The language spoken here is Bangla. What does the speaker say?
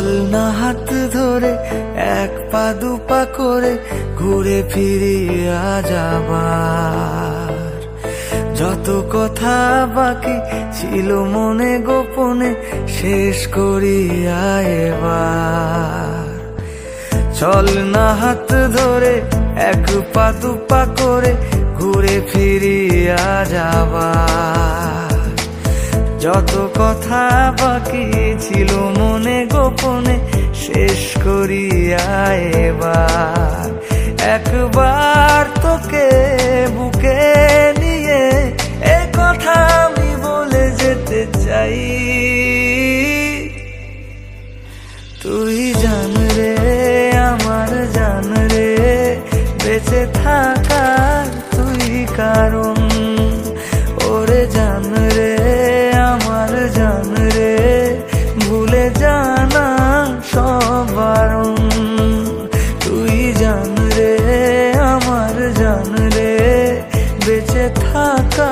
চল না হাত ধরে এক পা দুপা করে ঘুরে ফিরে আজ আবার। যত কথা বাকি ছিল মনে গোপনে শেষ করিয়া এবার। চল না হাত ধরে এক পা দুপা করে ঘুরে ফিরিয়া যাবার। যত কথা বাকি ছিল মনে গোপনে শেষ করিয়া এবার। একবার তোকে বুকে নিয়ে এ কথা আমি বলে যেতে চাই। তুই জান রে আমার জান রে, বেঁচে থাকার তুই কারণ। ওরে জান রে আমার জান রে, ভুলে জানা সব বারণ। তুই জান রে আমার জান রে, বেঁচে থাকা